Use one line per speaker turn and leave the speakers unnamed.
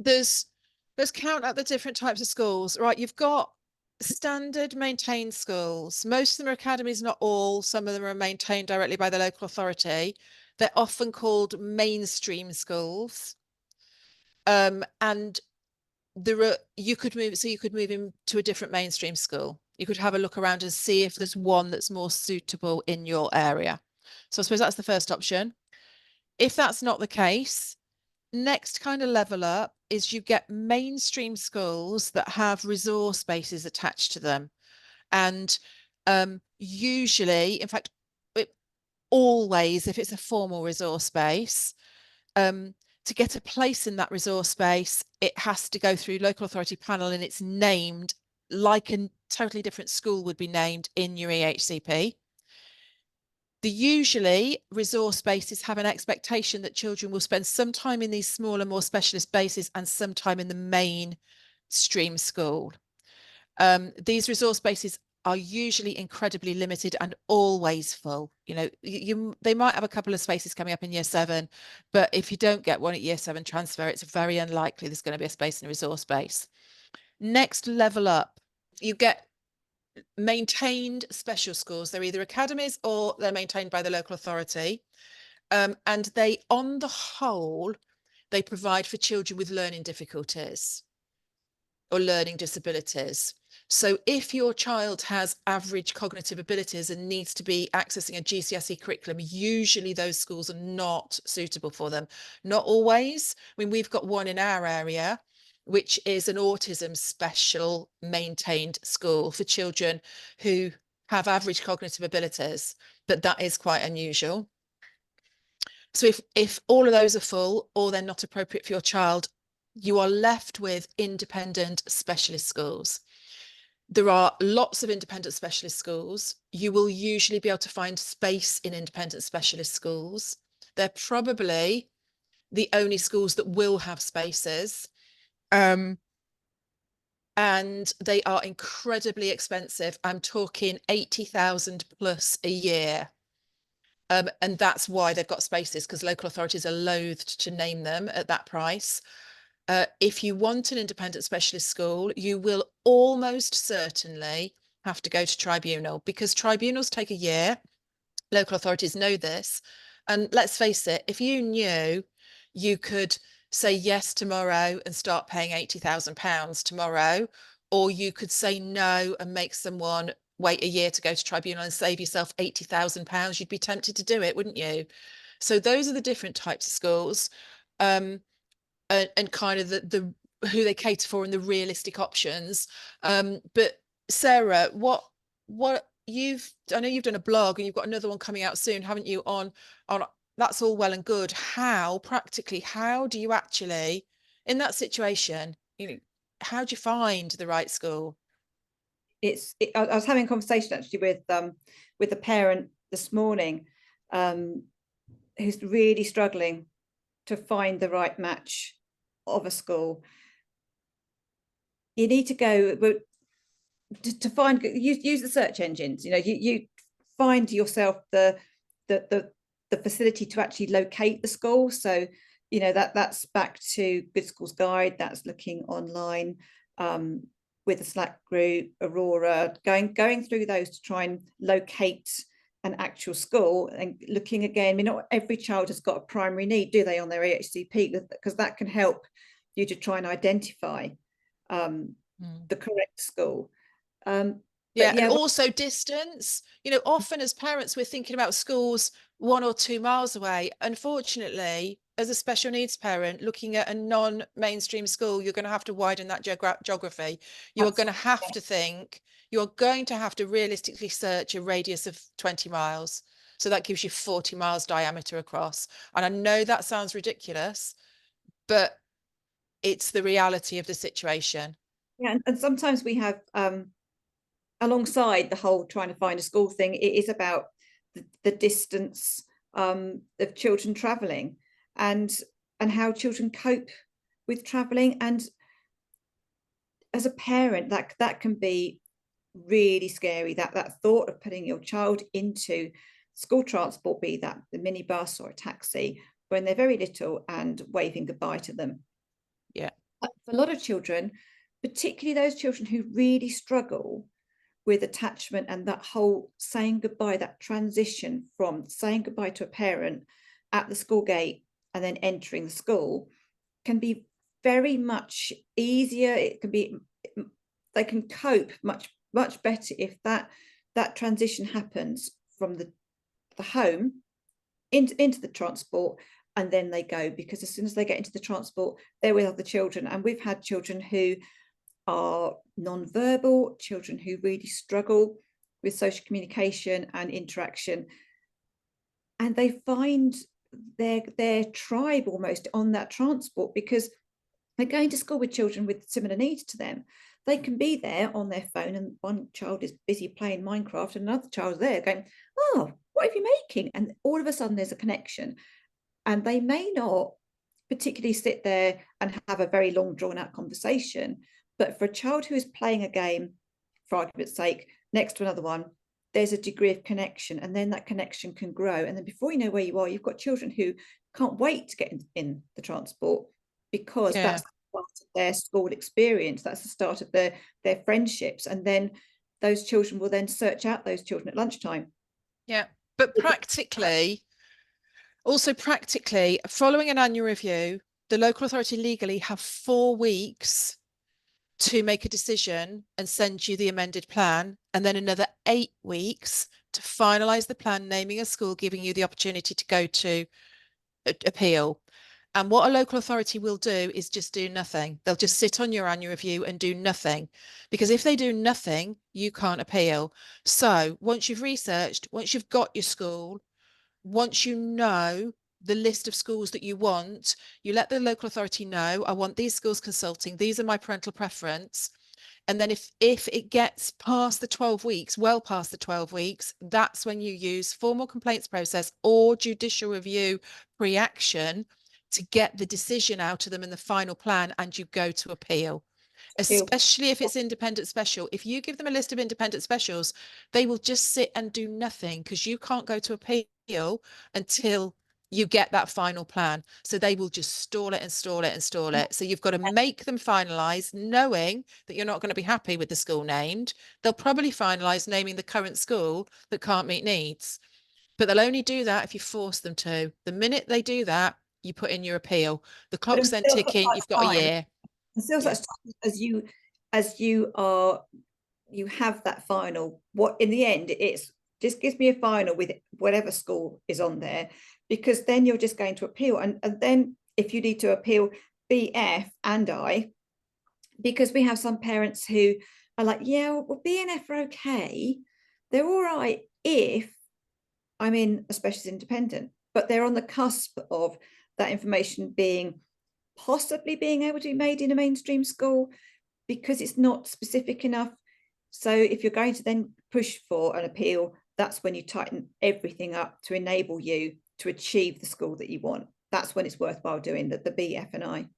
let's count out the different types of schools, right? You've got standard maintained schools. Most of them are academies, not all. Some of them are maintained directly by the local authority. They're often called mainstream schools. And there are, you could move into a different mainstream school. You could have a look around and see if there's one that's more suitable in your area. So I suppose that's the first option. If that's not the case, next kind of level up is you get mainstream schools that have resource bases attached to them. And usually, in fact, always, if it's a formal resource base, to get a place in that resource base, it has to go through local authority panel and it's named like a totally different school would be named in your EHCP. Usually resource bases have an expectation that children will spend some time in these smaller, more specialist bases and some time in the mainstream school. These resource bases are usually incredibly limited and always full. You know, they might have a couple of spaces coming up in year 7, but if you don't get one at year 7 transfer, it's very unlikely there's going to be a space in a resource base. Next level up, you get maintained special schools. They're either academies or they're maintained by the local authority. And they, on the whole, they provide for children with learning difficulties or learning disabilities. So if your child has average cognitive abilities and needs to be accessing a GCSE curriculum, usually those schools are not suitable for them. Not always. I mean, we've got one in our area, which is an autism special maintained school for children who have average cognitive abilities, but that is quite unusual. So if all of those are full or they're not appropriate for your child, you are left with independent specialist schools. There are lots of independent specialist schools. You will usually be able to find space in independent specialist schools. They're probably the only schools that will have spaces. And they are incredibly expensive. I'm talking 80,000 plus a year. And that's why they've got spaces, because local authorities are loathed to name them at that price. If you want an independent specialist school, you will almost certainly have to go to tribunal, because tribunals take a year. Local authorities know this. And let's face it, if you knew you could say yes tomorrow and start paying £80,000 tomorrow, or you could say no and make someone wait a year to go to tribunal and save yourself £80,000, you'd be tempted to do it, wouldn't you? So those are the different types of schools. And kind of the who they cater for and the realistic options. But Sarah, what I know you've done a blog and you've got another one coming out soon, haven't you? On that's all well and good. How practically, how do you actually, in that situation, how do you find the right school?
I was having a conversation actually with a parent this morning, who's really struggling to find the right match of a school. You need to go to find, use the search engines. You find yourself the facility to actually locate the school. So that's back to Good Schools Guide. That's looking online with the Slack group, Aurora, going through those to try and locate an actual school, and looking again. I mean, not every child has got a primary need, do they, on their EHCP? Because that can help you to try and identify the correct school.
Yeah, and also distance. Often as parents, we're thinking about schools 1 or 2 miles away. Unfortunately, as a special needs parent looking at a non-mainstream school, you're going to have to widen that geography. You are going to have to think, you are going to have to realistically search a radius of 20 miles. So that gives you 40 miles diameter across. And I know that sounds ridiculous, but it's the reality of the situation.
Yeah, and sometimes we have, alongside the whole trying to find a school thing, it is about the distance of children traveling, and how children cope with traveling. And as a parent, that can be really scary, that thought of putting your child into school transport, be that the minibus or a taxi, when they're very little, and waving goodbye to them.
Yeah,
For a lot of children, particularly those children who really struggle with attachment and that whole saying goodbye, that transition from saying goodbye to a parent at the school gate and then entering the school, can be very much easier. It can be, they can cope much better if that transition happens from the home into the transport, and then they go, because as soon as they get into the transport, they're with other children. And we've had children who are non-verbal, children who really struggle with social communication and interaction, and they find their tribe almost on that transport, because they're going to school with children with similar needs to them. They can be there on their phone, and one child is busy playing Minecraft and another child there going, oh, what are you making? And all of a sudden there's a connection, and they may not particularly sit there and have a very long drawn out conversation, but for a child who is playing a game, for argument's sake, next to another one, there's a degree of connection, and then that connection can grow. And then before you know where you are, you've got children who can't wait to get in the transport, because that's part of their school experience. That's the start of their friendships. And then those children will then search out those children at lunchtime.
Yeah, but practically, following an annual review, the local authority legally have 4 weeks to make a decision and send you the amended plan, and then another 8 weeks to finalise the plan, naming a school, giving you the opportunity to go to appeal. And what a local authority will do is just do nothing. They'll just sit on your annual review and do nothing, because if they do nothing, you can't appeal. So once you've researched, once you've got your school, once you know the list of schools that you want, you let the local authority know, I want these schools consulting, these are my parental preference. And then if it gets past the 12 weeks, well past the 12 weeks, that's when you use formal complaints process or judicial review pre-action to get the decision out of them in the final plan, and you go to appeal. Especially if it's independent special. If you give them a list of independent specials, they will just sit and do nothing, because you can't go to appeal until you get that final plan. So they will just stall it and stall it and stall it. So you've got to make them finalise, knowing that you're not going to be happy with the school named. They'll probably finalise naming the current school that can't meet needs, but they'll only do that if you force them to. The minute they do that, you put in your appeal. The clock's then ticking. You've got a year.
Until such time as you have that final, what in the end it's just gives me a final with whatever school is on there, because then you're just going to appeal. And then if you need to appeal BF and I, because we have some parents who are like, yeah, well, B and F are okay, they're all right if I'm in a specialist independent, but they're on the cusp of that information possibly being able to be made in a mainstream school, because it's not specific enough. So if you're going to then push for an appeal, that's when you tighten everything up to enable you to achieve the school that you want. That's when it's worthwhile doing the BF and I.